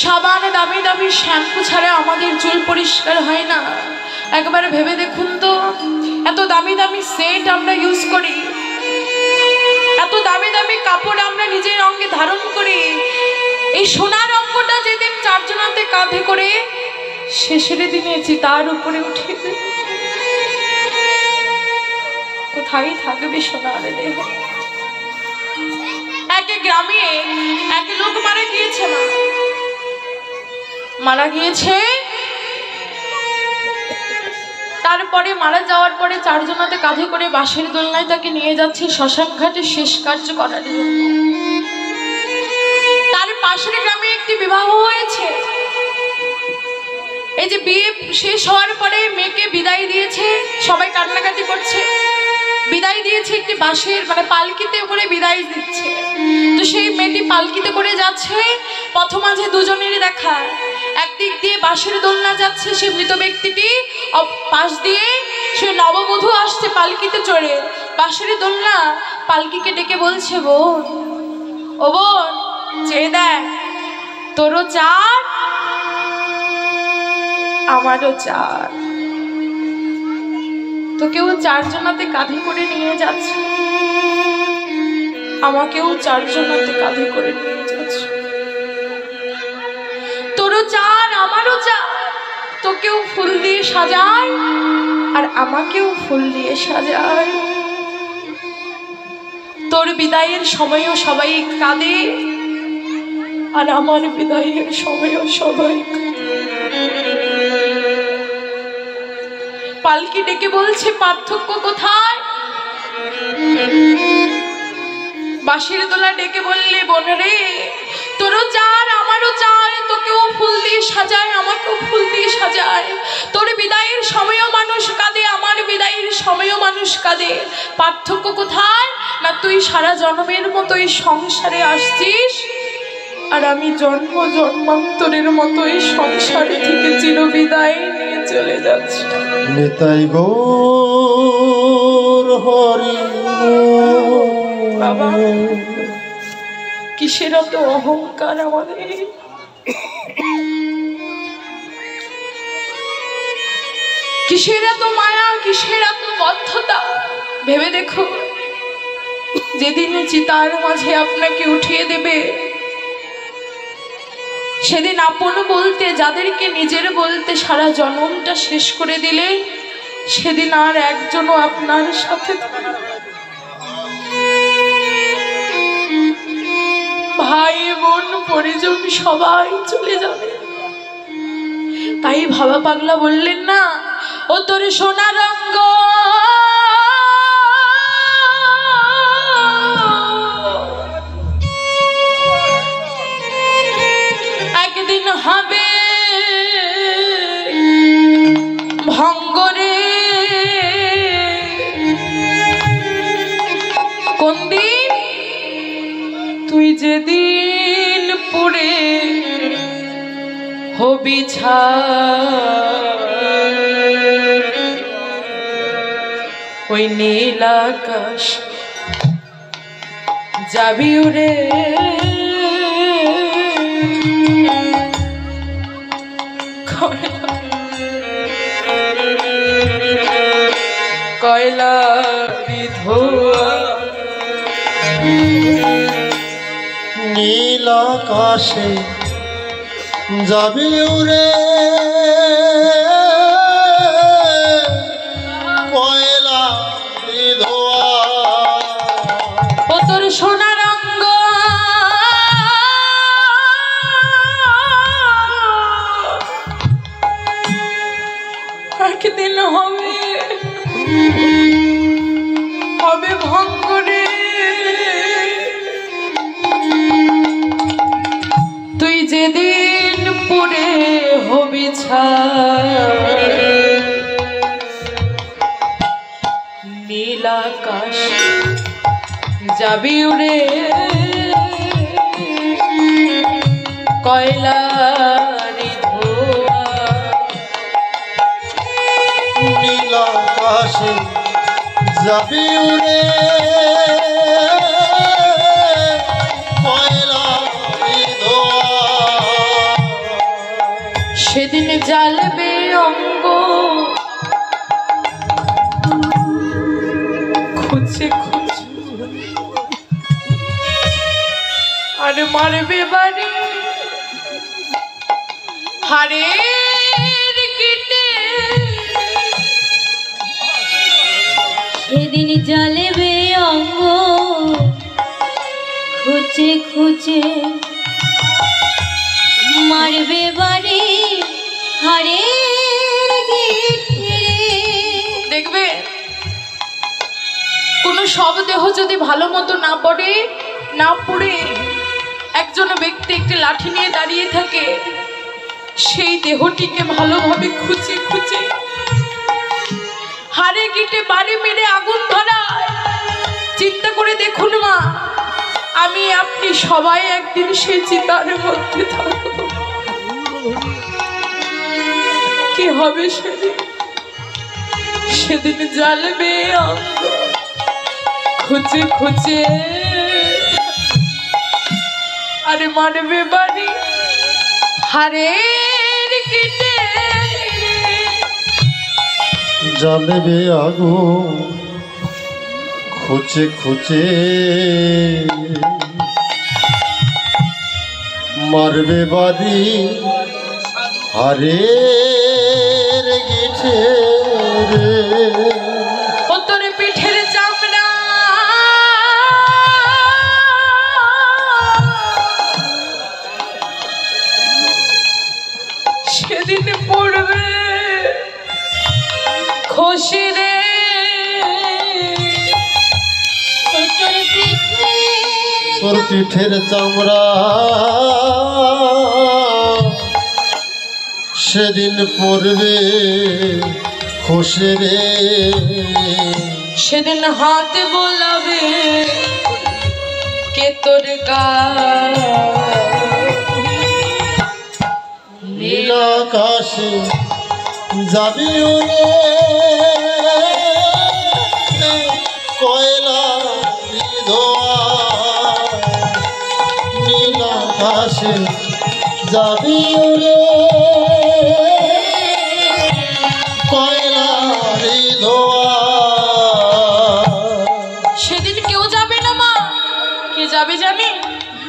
সাবান দামি দামি শ্যাম্পু ছাড়া আমাদের চুল পরিষ্কার হয় না। একবার ভেবে দেখুন তো, এত দামি দামি সেন্ট আমরা ইউজ করি, এত দামি দামি কাপড় আমরা নিজের অঙ্গে ধারণ করি, এই সোনার অঙ্গটা যেদিন চারজনাতে কাঁধে করে শেষের দিনে চিতার উপরে উঠে কোথায় থাকবে সোনার দেহ? এক গ্রামে এক লোক মারা গিয়েছে, মারা গিয়েছে। তারপরে মারা যাওয়ার পরে চারজনাতে কাঁধে করে বাঁশের দোলনায় তাকে নিয়ে যাচ্ছে শ্মশান ঘাটে শেষ কার্য করার জন্য। তার পাশের গ্রামে একটি বিবাহ হয়েছে। এই যে বিয়ে শেষ হওয়ার পরে মেয়েকে বিদায় দিয়েছে, সবাই কান্নাকাটি করছে। বিদায় দিয়েছে একটি বাঁশের পালকিতে করে বিদায় দিচ্ছে। তো সেই মেয়েটি পালকিতে করে যাচ্ছে, পথ মাঝে দুজনেরই দেখা। একদিক দিয়ে বাঁশের দোলনা যাচ্ছে সে মৃত ব্যক্তিটি, পাশ দিয়ে সে নববধূ আসছে পালকিতে চড়ে। বাঁশের দোলনা পালকিকে ডেকে বলছে, বোন ও বোন চেয়ে দেখ, তোরও চার আমারও চার। তোকেও চারজনাতে কাঁধে করে নিয়ে যাচ্ছে, আমাকেও চারজনাতে কাঁধে করে নিয়ে যাচ্ছে। তোরও চার আমারও চার, তোকেও ফুল দিয়ে সাজায় আর আমাকেও ফুল দিয়ে সাজায়। তোর বিদায়ের সময়ও সবাই কাঁদে আর আমার বিদায়ের সময়ও সবাই পালকি ডেকে বলছে, পার্থক্য কোথায়? বাঁশির দোলা ডেকে বললে, বোনরে তোরও চার আমারও চার, তোকেও ফুল দিয়ে সাজায় আমাকেও ফুল দিয়ে সাজায়। তোর বিদায়ের সময়ও মানুষ কাঁদে, আমার বিদায়ের সময়ও মানুষ কাঁদে। পার্থক্য কোথায়? না তুই সারা জন্মের মতো এই সংসারে আসছিস আর আমি জন্ম জন্মান্তরের মতো এই সংসারে থেকে চিরবিদায় নিয়ে চলে যাচ্ছি। নিতাই গৌর হরি। বাবা কিসের এত অহংকার আমাদের? কিসের এত মায়া, কিসের এত বদ্ধতা? ভেবে দেখো, যেদিন চিতার মাঝে আপনাকে উঠিয়ে দেবে, সেদিন আপন বলতে যাদেরকে নিজের বলতে সারা জন্মটা শেষ করে দিলে, সেদিন আর একজনও আপনার সাথে ভাই বোন পরিজন সবাই চলে যাবে। তাই ভাবা পাগলা বললেন না, ও তোর সোনা রঙ্গ একদিন হবে ভঙ্গরে। কোন দিন? তুই যেদিন পুড়ে হবি ছাই, ওই নীল আকাশ যাবি উড়ে। কয়লা বিধোয়া নীল আকাশে যাবি উড়ে, কয়লা বিধোয়া। ও তোর সোনা রঙ্গ একদিন হবে হবে ভঙ্গরে। তুই যেদিন পুড়ে হবি ছাই, নীল আকাশ যাবি উড়ে, কয়লারি ধোয়া। নীল আকাশে যাবি উড়ে, কয়লা বিধোয়া। জ্বালবে অঙ্গ খুঁজে খুঁজে আর মারবে বাড়ি হাড়ের গিটে সেদিন জ্বালবে অঙ্গ খুঁজে খুঁজে মারবে বাড়ি হাড়ের গিটে। দেখবে কোনো শবদেহ যদি ভালো মতো না পড়ে না পড়ে একজন ব্যক্তি একটি লাঠি নিয়ে দাঁড়িয়ে থাকে, সেই দেহটিকে ভালোভাবে খুঁজে খুঁজে হাড়ে গিটে বাড়ি মেরে আগুন ধরায়। চিন্তা করে দেখুন মা, আমি আপনি সবাই একদিন সেই চিতার মধ্যে থাকবো। কি হবে সেদিন? সেদিন জ্বালবে অঙ্গ খুঁজে খুঁজে আরে মারবে বাড়ি হাড়ের গিটে। জ্বালবে আগুন খুঁজে খুঁজে মারবে বাড়ি হাড়ের গিঠে রে। ও তোর পিঠের চামড়া সেদিন পড়বে খসে রে। তোর পিঠের চামড়া সেদিন পড়বে খসে রে। সেদিন হাতে বোলাবে কে তোর নীল আকাশে যাবি উড়ে কয়লা ধোয়া। নীল আকাশে যাবি উড়ে কয়লা ধোয়া। সেদিন কেউ যাবে না মা, কে যাবে জানি?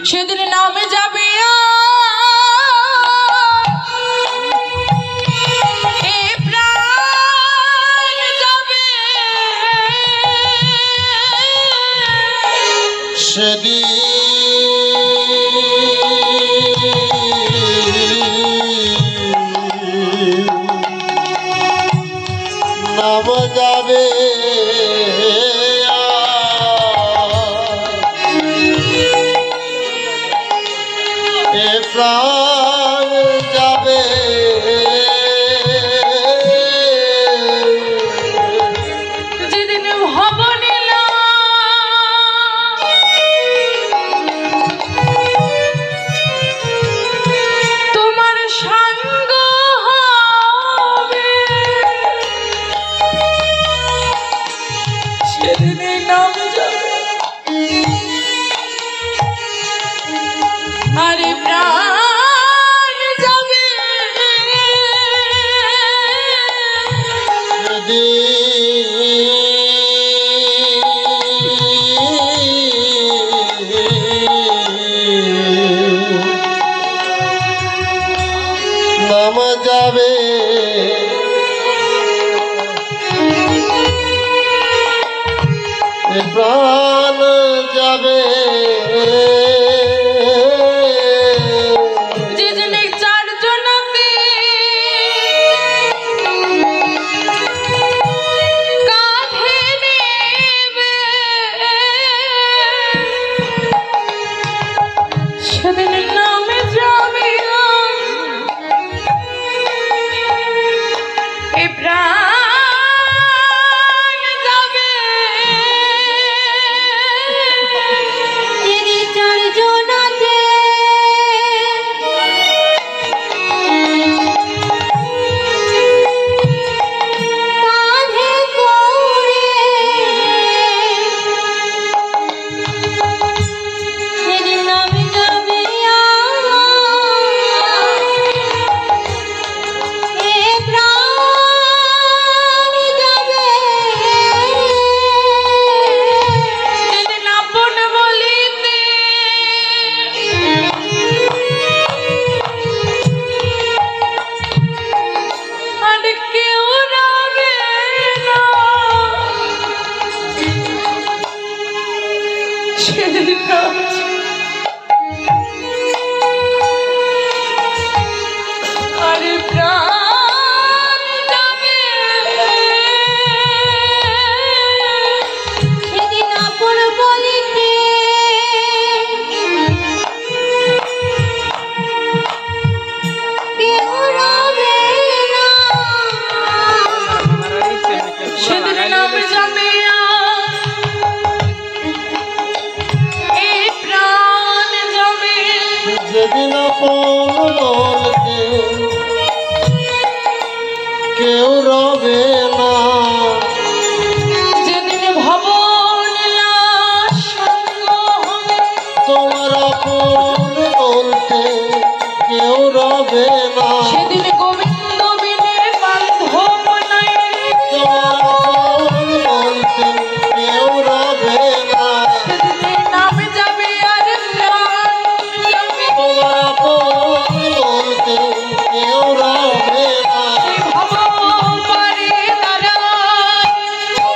সেদিন নামে যাবে এ প্রাণ যাবে। সেদিন নাম যাবে এ প্রাণ যাবে। যেদিন হব নীলা তোমার সঙ্গ হবে, সেদিন নাম যাবে আরে প্রাণ যাবে। নাম যাবে এ প্রাণ যাবে। যেদিন চারজনকে কাঁধে নেবে, সেদিন নামে যাবে আপন বলতে কেউ রবে না। যেদিন ভবনীলাস সঙ্গ হবে, তোমার আপন বলতে কেউ রবে না। সেদিন গোবিন্দ বিনে বান্ধব নাই। তোমার আপন বলতে কেউ রবে না। সেদিন নাম যাবে আর প্রাণ যাবে। তোমার আপন বলতে কেউ রবে না। সেই ভব পারে দাঁড়ায়,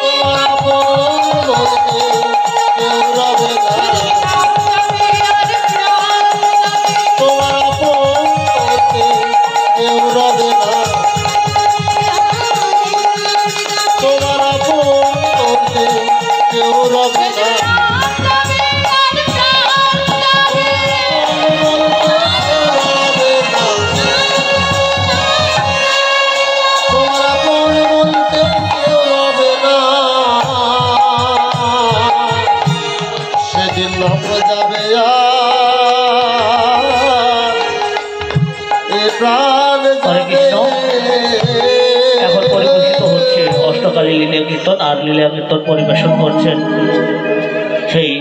তোমার আপন বলতে কেউ রবে না। নাম যাবে আর প্রাণ যাবে। তোমার আপন বলতে কেউ রবে না। তোমার আপন বলতে কেউ রবে না। নাম যাবে আর প্রাণ যাবে। তোমার আপন বলতে কেউ রবে না। সেদিন নাম যাবে এ প্রাণ হরে যাবে। কৃষ্ণ। এখন পরিবেশিত হচ্ছে অষ্টকালী লীলা কীর্তন, আর লীলা কীর্তন পরিবেশন করছেন সেই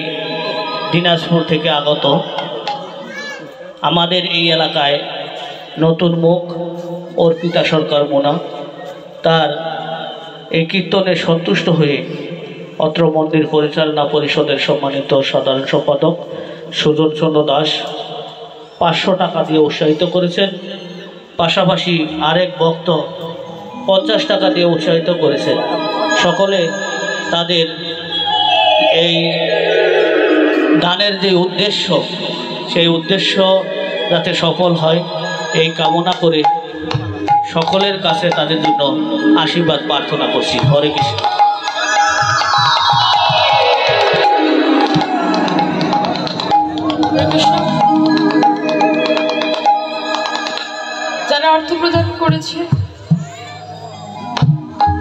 দিনাজপুর থেকে আগত আমাদের এই এলাকায় নতুন মুখ অর্পিতা সরকার মোনা। তার এই কীর্তনে সন্তুষ্ট হয়ে অত্র মন্দির পরিচালনা পরিষদের সম্মানিত সাধারণ সম্পাদক সুজন চন্দ্র দাস 500 টাকা দিয়ে উৎসাহিত করেছেন। পাশাপাশি আরেক ভক্ত 50 টাকা দিয়ে উৎসাহিত করেছেন। সকলে তাদের এই দানের যে উদ্দেশ্য, সেই উদ্দেশ্য যাতে সফল হয় এই কামনা করে সকলের কাছে তাদের জন্য আশীর্বাদ প্রার্থনা করছি। হরে কৃষ্ণ। যারা অর্থ প্রদান করেছে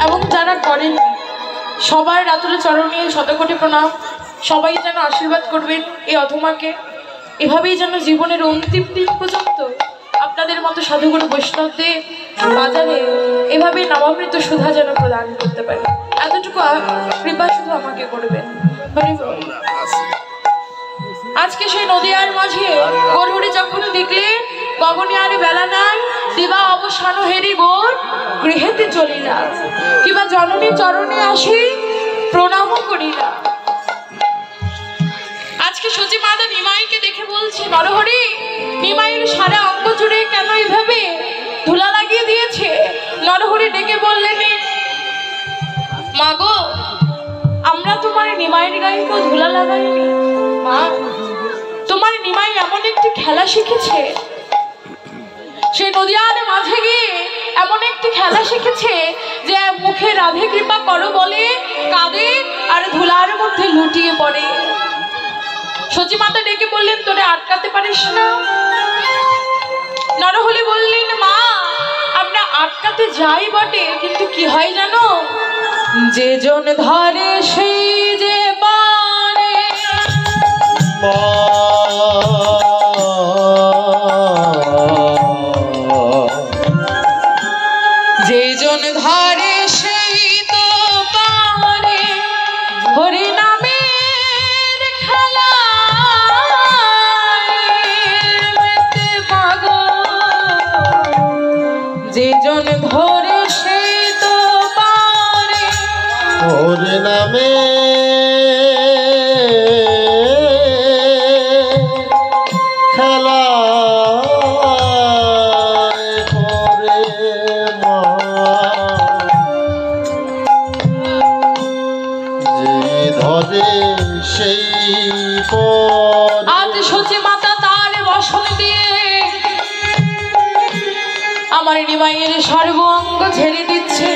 এবং যারা করেন, সবার রাতুলে চরণে শতকোটি প্রণাম। সবাই যেন আশীর্বাদ করবেন এই অধমাকে, এভাবেই যেন জীবনের অন্তিম দিন পর্যন্ত আপনাদের মতো সাধুগুরু বৈষ্ণবদের বাজারে এভাবে নবামৃত সুধা যেন প্রদান করতে পারে, এতটুকু কৃপা শুধু আমাকে করবেন। আজকে সেই নদীয়ার মাঝে গরুড়ি যখন দেখলেন গগনে আর বেলা নাই, দিবা অবসান হেরি গোর গৃহেতে চলিলা, কিংবা জননী চরণে আসি প্রণামও করিলা। আজকে সচি মাতা নিমাইকে দেখে বলছে, নরহরি নিমাইয়ের সারা অঙ্গ জুড়ে কেন এইভাবে ধুলা লাগিয়ে দিয়েছে? নরহরি ডেকে বললেন, মা গো, আমরা তোমার নিমাইয়ের গায়ে কেউ ধুলা লাগাইনি মা। তোমার নিমাই এমন একটি খেলা শিখেছে, সেই নদীয়ার মাঝে গিয়ে এমন একটি খেলা শিখেছে যে মুখে রাধে কৃপা করো বলে কাঁদে আর ধুলার মধ্যে লুটিয়ে পড়ে। সচিমাতা ডেকে বললেন, তোরে আটকাতে পারিস না? নরহরি বললেন, মা আমরা আটকাতে যাই বটে, কিন্তু কি হয় জানো, যে জন ধরে সেই যে পারে। যে জন ধরে সেই তো পারে, হরি নামের খেলা মেতে পাগল। যে জন ধরে সেই তো পারে, হরি নামে খেলা করে মা। যে ধরে সেই পরে। আজ সচি মাতা তার বসন দিয়ে আমার নিমাইয়ের সর্ব অঙ্গ ঝেড়ে দিচ্ছে,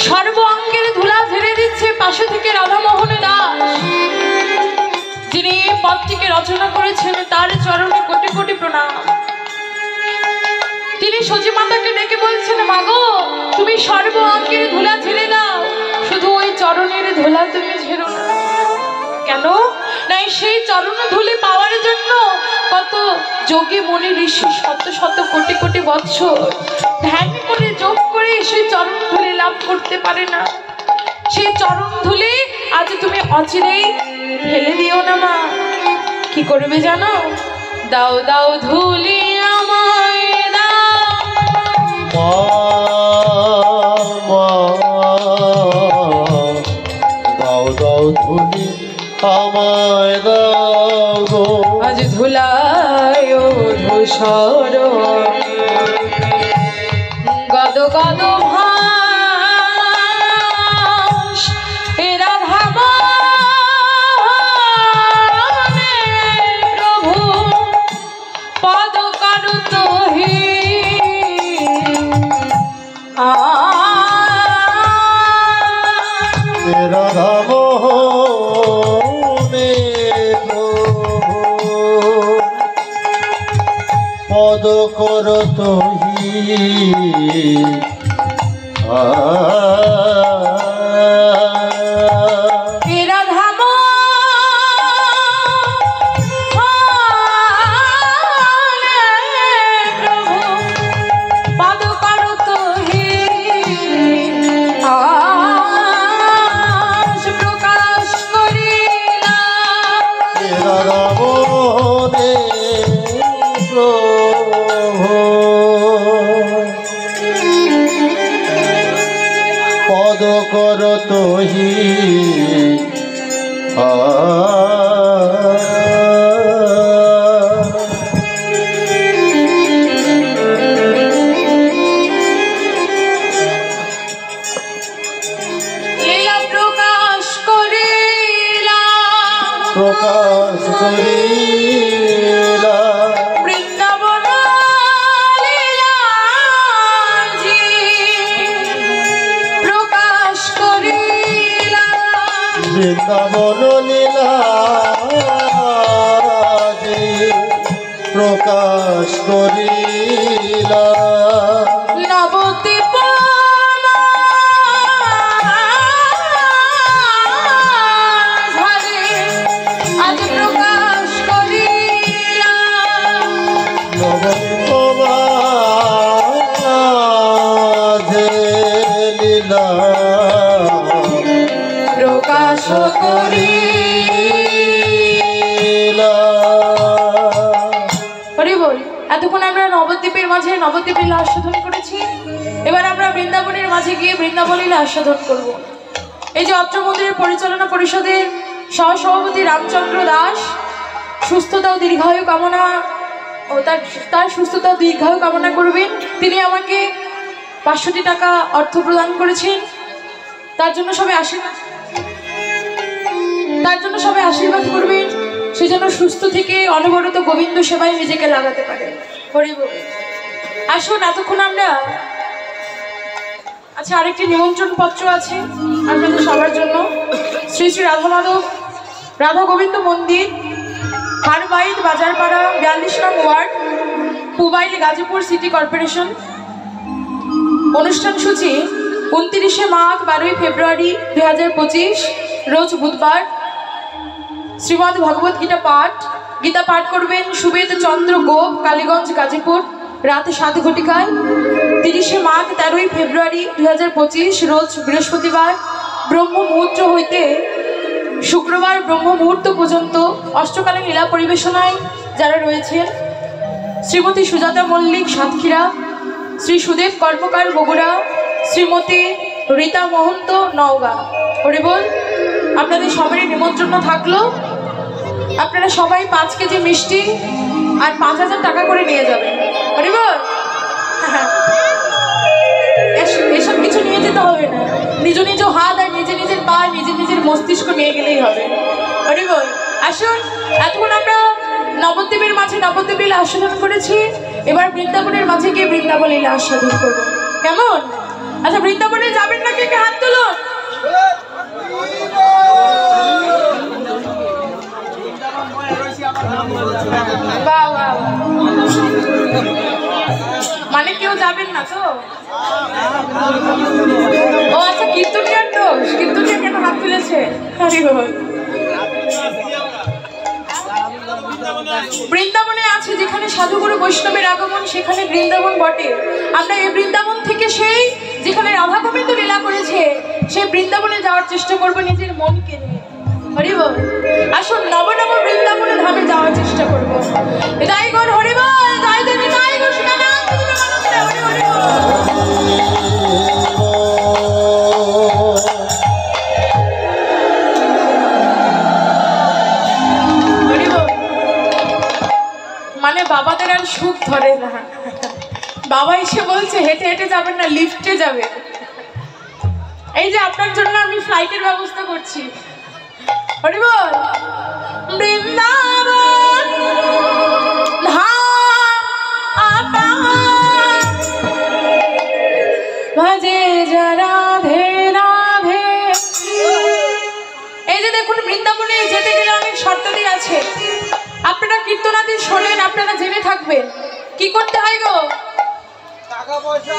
সর্ব অঙ্গের ধুলা ঝেড়ে দিচ্ছে। পাশে থেকে রাধামোহন দাস, যিনি এই পদটিকে রচনা করেছেন, তার চরণে কোটি কোটি প্রণাম। তিনি সচি মাতাকে ডেকে বলছেন, মাগো তুমি সর্ব অঙ্গের ধুলা ঝেড়ে দাও, শুধু ওই চরণের ধুলা তুমি ঝেড়ো না। কেন না সেই চরণ ধুলি পাওয়ার জন্য কত যোগী মনি ঋষি শত শত কোটি কোটি বৎসর ধ্যান করে যোগ করে সেই চরণ ধুলি লাভ করতে পারে না। সেই চরণ ধুলি আজ তুমি অচিরেই ফেলে দিও না মা। কি করবে জানো? দাও দাও ধুলি আমায় দাও, দাও দাও ধুলি আমায় দাও গো। আজ ধুলায় ধূসর গদ গদ ভাস এ রাধা বনে প্রভু পদ করুত হি রাধা মোহনে প্রভু পদ করত পদ করত হি প্রকাশ করিলা প্রকাশ করিলা বৃন্দাবন লীলাজি প্রকাশ করিলা বৃন্দাবন লীলা প্রকাশ করিলা নবদ্বীপ আজ প্রকাশ করিলা লীলা প্রকাশ করিলা। হরি বল। এতক্ষণ আমরা নবদ্বীপের মাঝে নবদ্বীপ লীলা আস্বাদন করেছি, এবার আমরা বৃন্দাবনের মাঝে গিয়ে বৃন্দাবন লীলা আস্বাদন করব। এই যে অত্র মন্দিরের পরিচালনা পরিষদের সহসভাপতি রামচন্দ্র দাস সুস্থতা ও দীর্ঘায়ু কামনা ও তার সুস্থতা ও দীর্ঘায়ু কামনা করবেন। তিনি আমাকে 500 টাকা অর্থ প্রদান করেছেন, তার জন্য সবাই আশীর্বাদ করবেন, সেজন্য সুস্থ থেকে অনবরত গোবিন্দ সেবায় নিজেকে লাগাতে পারে। হরি বল। আসুন এতক্ষণ আমরা আচ্ছা আরেকটি নিমন্ত্রণ পত্র আছে আপনাদের সবার জন্য। শ্রী শ্রী রাধা গোবিন্দ মন্দির, হারবাইদ বাজারপাড়া, 42 নং ward, Pubail, Gazipur city corporation. অনুষ্ঠান সূচি 29শে মাঘ 12ই ফেব্রুয়ারি 2025 রোজ বুধবার। শ্রীমদ্ ভগবত গীতা পাঠ করবেন সুবেদ চন্দ্র গোপ, কালীগঞ্জ, গাজীপুর, রাত 7 ঘটিকায়। 30শে মাঘ 13ই ফেব্রুয়ারি 2025 রোজ বৃহস্পতিবার ব্রহ্ম মুহূর্ত হইতে শুক্রবার ব্রহ্ম মুহূর্ত পর্যন্ত অষ্টকালীন লীলা পরিবেশনায় যারা রয়েছেন শ্রীমতী সুজাতা মল্লিক সাতক্ষীরা, শ্রী সুদেব কর্মকার বগুড়া, শ্রীমতী রীতা মহন্ত নওগাঁ। হরি বল। আপনাদের সবারই নিমন্ত্রণ থাকলো। আপনারা সবাই 5 কেজি মিষ্টি আর 5000 টাকা করে নিয়ে যাবেন। হরি বল। এসব কিছু নিয়ে যেতে হবে না, নিজ নিজ হাত আর নিজের পা নিজের মস্তিষ্ক নিয়ে গেলেই হবে। হরি বল। আসুন এতক্ষণ আমরা নবদ্বীপের মাঝে নবদ্বীপ লীলা আস্বাদন করেছি, এবার বৃন্দাবনের মাঝে গিয়ে বৃন্দাবন লীলা আস্বাদন করব। কেমন? আচ্ছা বৃন্দাবনে যাবেন না কে কে হাত তুলুন। বাহ বাহ। মানে কেউ যাবেন না তো? ও আচ্ছা, কীর্তনিয়ার দোষ, কীর্তনিয়া কেন হাত তুলেছে? হরি বল। বৃন্দাবনে আছে যেখানে সাধুগুরু বৈষ্ণবের আগমন, সেখানে বৃন্দাবন বটে। আমরা এই বৃন্দাবন থেকে সেই যেখানে রাধা গোবিন্দ লীলা করেছে সেই বৃন্দাবনে যাওয়ার চেষ্টা করবো নিজের মনকে নিয়ে। হরি বল, আসুন নব নব বৃন্দাবনে ধামে যাওয়ার চেষ্টা করবো। এটাই গর হরি বল, জয় দেবী জয় কৃষ্ণ নাম হরি হরি বল। মানে বাবাদের আর সুখ ধরে না, বাবা এসে বলছে হেঁটে হেঁটে যাবেন না, লিফটে যাবে। এই যে আপনার জন্য আমি ফ্লাইটের ব্যবস্থা করছি। হরি বল, বৃন্দাবন ভজে যা রাধে রাধে। এই যে দেখুন বৃন্দাবনে যেতে গেলে অনেক শর্তাদি আছে। আপনারা কীর্তনাদি শোনেন, আপনারা জেনে থাকবেন কি করতে হয় গো। টাকা পয়সা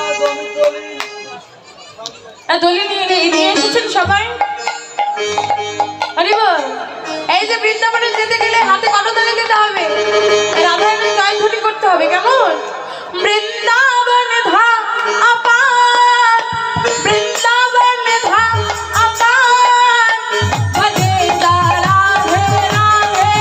দলি নিয়ে এসেছেন সবাই। হরি বল, এই যে বৃন্দাবনে যেতে গেলে হাতে করতালি দিতে হবে, রাধারানী জয়ধ্বনি করতে হবে। কেমন? বৃন্দাবন ধাম আপার, বৃন্দাবন ধাম আপার, ভজে যা রাধে রাধে।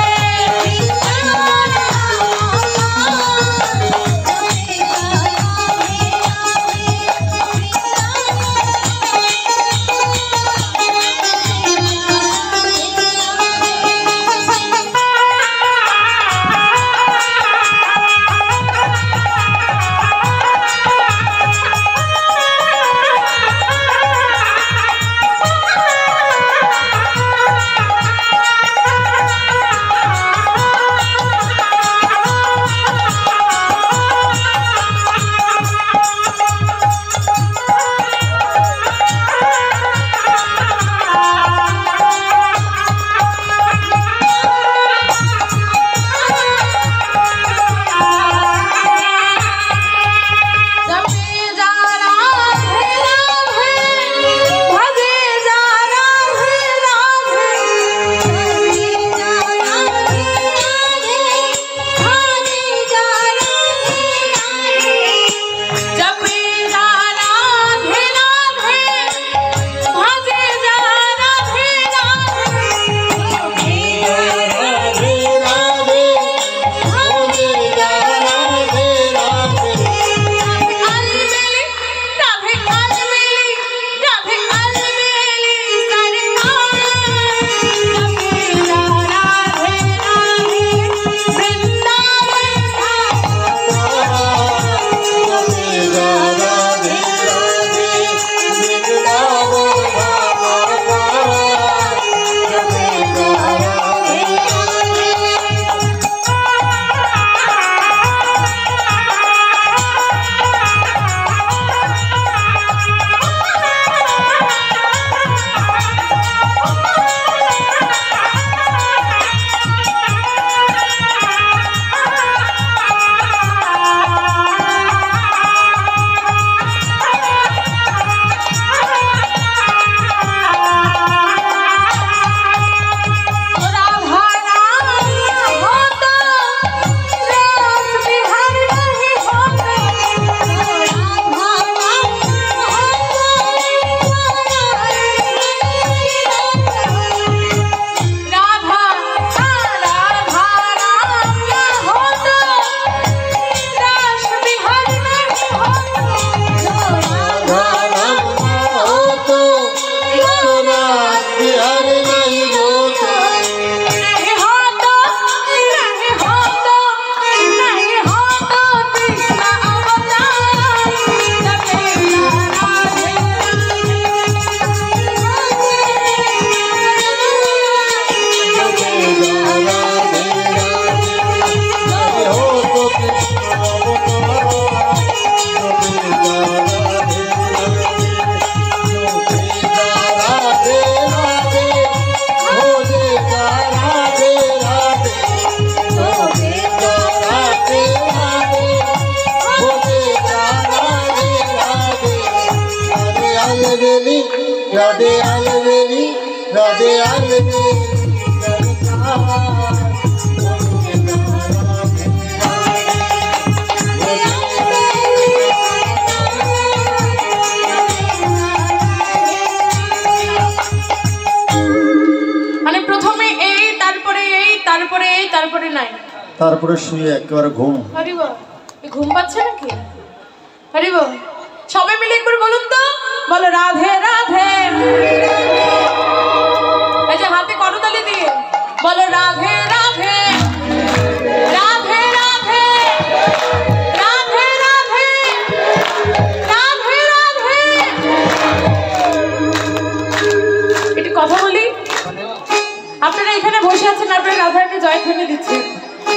राधे अलवेली राधे अलवेली তারপরে শুয়ে একেবারে ঘুম। হরিব ঘুম পাচ্ছে নাকি? হরিব সবাই মিলে একবার বলুন তো, বলো রাধে রাধে। এই যে হাতে করতালি দিয়ে বলো রাধে রাধে রাধে রাধে রাধে রাধে রাধে রাধে। একটু কথা বলি, আপনারা এখানে বসে আছেন, আপনারা রাধাকে জয়ধ্বনি দিচ্ছেন,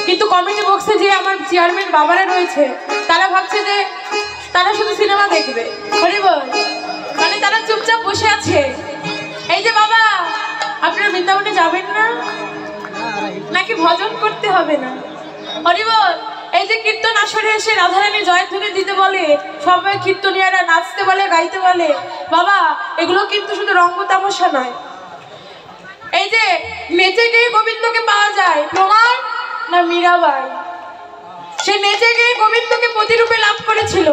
কিন্তু কমিটি বক্সে যে আমার চেয়ারম্যান বাবারা রয়েছে তারা ভাবছে যে তারা শুধু সিনেমা দেখবে। হরিবল মানে তারা চুপচাপ বসে আছে। এই যে বাবা, আপনারা বৃন্দাবনে যাবেন না নাকি ভজন করতে হবে না? হরিবল এই যে কীর্তন আসরে এসে রাধারানী জয়ধ্বনি দিতে বলে, সবাই কীর্তনিয়ারা নাচতে বলে, গাইতে বলে, বাবা এগুলো কিন্তু শুধু রঙ্গ তামাশা নয়। এই যে নেচে গিয়ে গোবিন্দকে পাওয়া যায়, প্রমাণ না মীরাবাই সে নেচে গিয়ে গোবিন্দকে প্রতিরূপে লাভ করেছিল।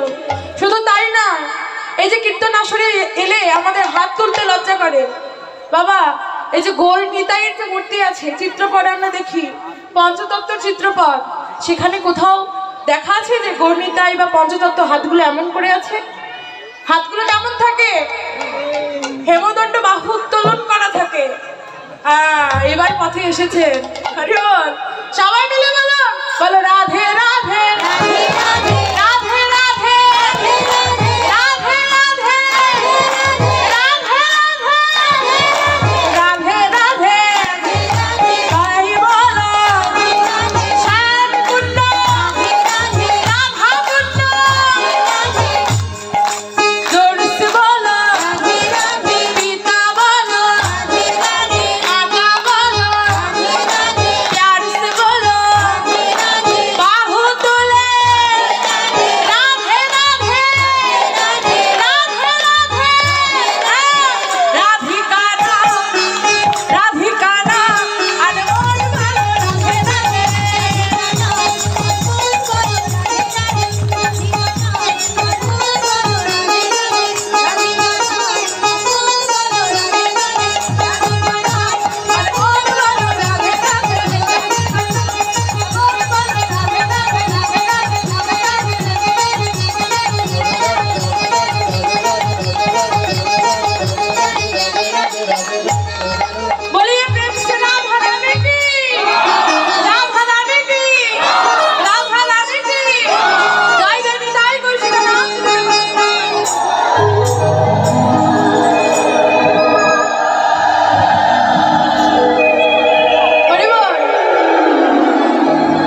শুধু তাই না, এই যে কীর্তন আসরে এলে আমাদের হাত তুলতে লজ্জা করে। বাবা এই যে গৌর নিতাইয়ের যে মূর্তি আছে, চিত্রপট আমরা দেখি, পঞ্চতত্ত্ব চিত্রপট, সেখানে কোথাও দেখা আছে যে গৌর নিতাই বা পঞ্চতত্ত্ব হাতগুলো এমন করে আছে? হাতগুলো কেমন থাকে? হেমদণ্ড বাহু উত্তোলন করা থাকে। এবার পথে এসেছে। হরিবল সবাই মিলে বলো, বলো রাধে রাধে রাধে রাধে রাধে রাধে রাধে রাধে রাধে তাই বলো শ্যাম কুণ্ড রাধা কুণ্ড জোরসে বলো পিতা বলো মাতা বলো प्यार से बोलो बाहु तुले राधे राधे राधे राधे राधिका राधिका अनमोल बोलो राधे बोलिए प्रेम से राधा रानी की, राधा रानी की, राधा रानी की जय जय निताई कृष्ण नाम। হরিবল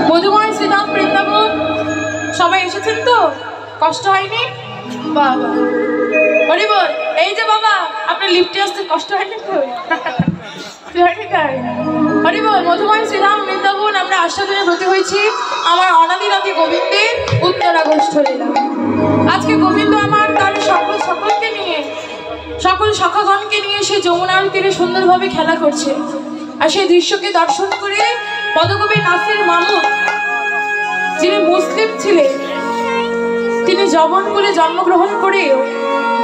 মধুময় শ্রীধাম বৃন্দাবন সবাই এসেছেন তো? কষ্ট হয়নি? বাবা হরিবল এই যে বাবা আপনার লিফটে আসতে কষ্ট হয়নি তো? হরিবল মধুময় শ্রীধাম বৃন্দাবন আমরা আস্বাদনে ব্রতী হয়েছি আমার অনাদিরাতি গোবিন্দের উত্তরাগষ্ঠ লীলা। আজকে গোবিন্দ আমার তার সকলকে নিয়ে, সকল সখাগণকে নিয়ে সেই যমুনার তীরে সুন্দরভাবে খেলা করছে। আর সেই দৃশ্যকে দর্শন করে পদকবি নাসির মাহমুদ, যিনি মুসলিম ছিলেন, তিনি যবন করে জন্মগ্রহণ করে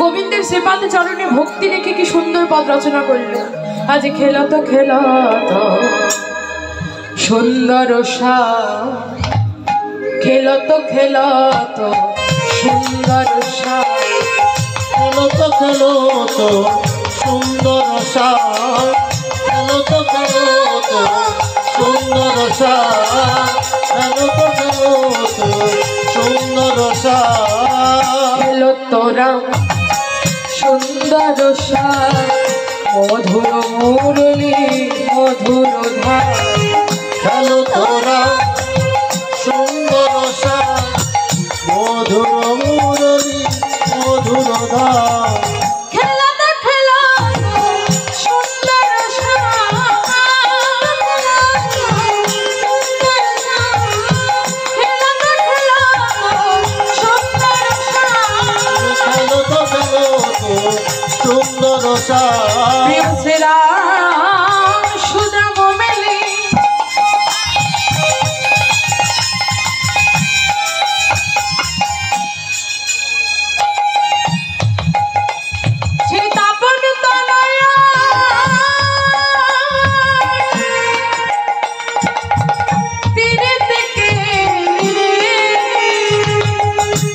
গোবিন্দের শ্রীপাদ চরণে ভক্তি রেখে কি সুন্দর পদ রচনা করলেন। আজ খেলত খেলত সুন্দর খেলত খেলত সুন্দর খেলো তো খেলো তো সুন্দর খেলো তো খেলো তো সুন্দর খেলো তো খেলো তো সুন্দর খেল তোরা সুন্দর মধুর মুরলী মধুর ধার। খেলো তোরা সুন্দর মধুর মুরলী মধুর ধার। খেলাতে খেলাত সুন্দর খেলাতে খেলাত সুন্দর খেলো তো খেলো তো সুন্দর প্রিয় শ্রীরাম সুদাম মেলি সীতাপন তনয়া তীরে থেকে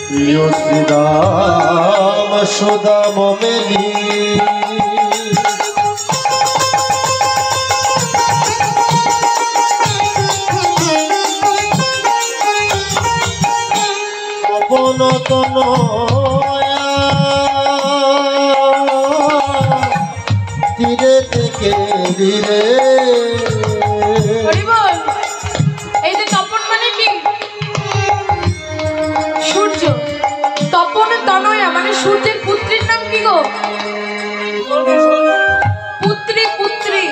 প্রিয় শ্রীরাম সুদাম মেলি অবনতন তীরে থেকে ধীরে হরি বল। এই যে তপন মানে কি? সূর্য। তপন তনয়া মানে সূর্যের পুত্রীর নাম কি গো? পুত্রী পুত্রী।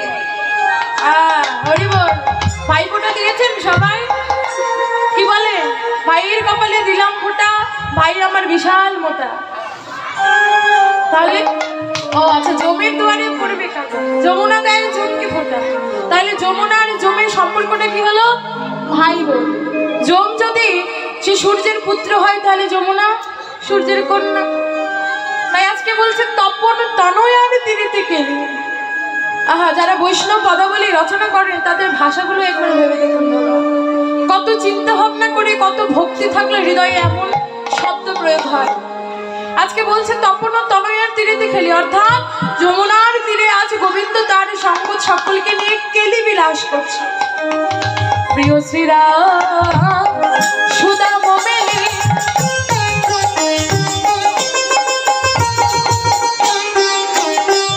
হরি বল। ভাই ফোঁটা দিয়েছেন সবাই? কি বলে? ভাইয়ের কপালে দিলাম ফোঁটা, ভাই আমার বিশাল মোটা। তাহলে ও আচ্ছা, জমের দুয়ারে পড়বে কাকা, যমুনা দেয় জমকে ফোঁটা। তাহলে যমুনা আর জমের সম্পর্কটা কি হলো? ভাই বোন। যম যদি সে সূর্যের পুত্র হয় তাহলে যমুনা সূর্যের কন্যা। তাই আজকে বলছে তপন তনয়ার তীরেতে কেলি। আহা, যারা বৈষ্ণব পদাবলী রচনা করেন তাদের ভাষাগুলো একবার ভেবে দেখুন, কত চিন্তা ভাবনা করে, কত ভক্তি থাকলে হৃদয়ে এমন শব্দ প্রয়োগ হয়। আজকে বলছে তপন তনয়ার তীরেতে খেলি, অর্থাৎ যমুনার তীরে আজ গোবিন্দ তার সঙ্গত সকলকে নিয়ে কেলি বিলাস করছে। প্রিয় শ্রীরাম সুদাম মেলি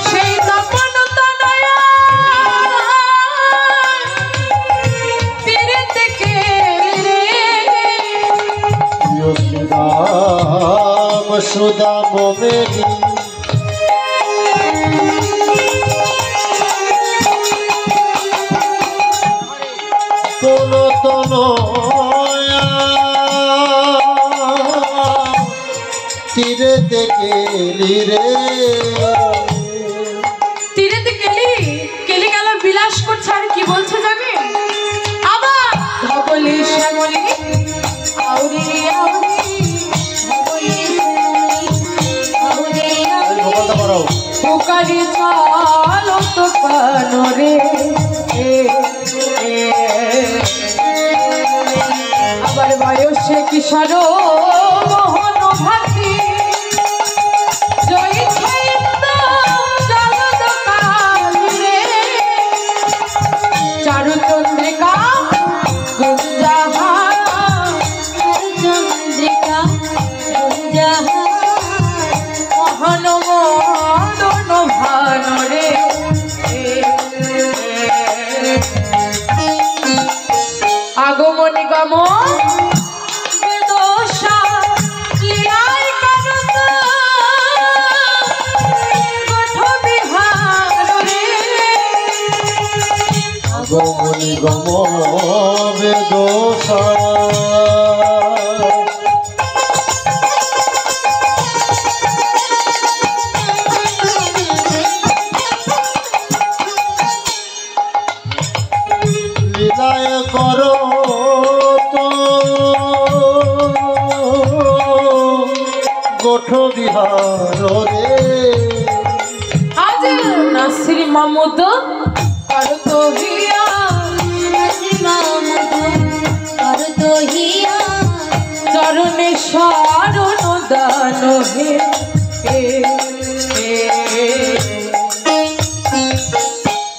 সেই তপন তনয়া তীরেতে খেলি রে। প্রিয় শ্রীরাম সুদাম মেলি তন তীরেতে গেলি রে, তীরেতে কেলি কেলি গেল বিলাস করছে। আর কি বলছে জানে? আবার ধবলি শ্যামলি আউরি আউরি ধবলি আউরি আউরি ভোপালটা বাড়াও। পুকারি চলো তো কানরে আবার বয়সে কিশোর মোহন ভাতি জয় জগদ কালে চারু চন্দ্রিকা গুঞ্জাহা চন্দ্রিকা যাহা মোহন মদন ভানরে আগমনি গম দোষা লীলাই কানন্দ কঠ বিহার রে আগমনি গম বেদোষা লীলায় করো তো গোঠ বিহার রে, আজ নাসির মামুদ করত হিয়া চরণে শরণ দান হে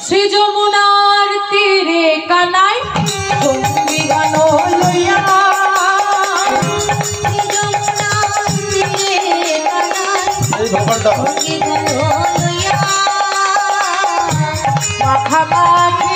শ্রী যমুনার তীরে কানাই ভক্তি গান লইয়া এই ভোপালটা মাখা মাখি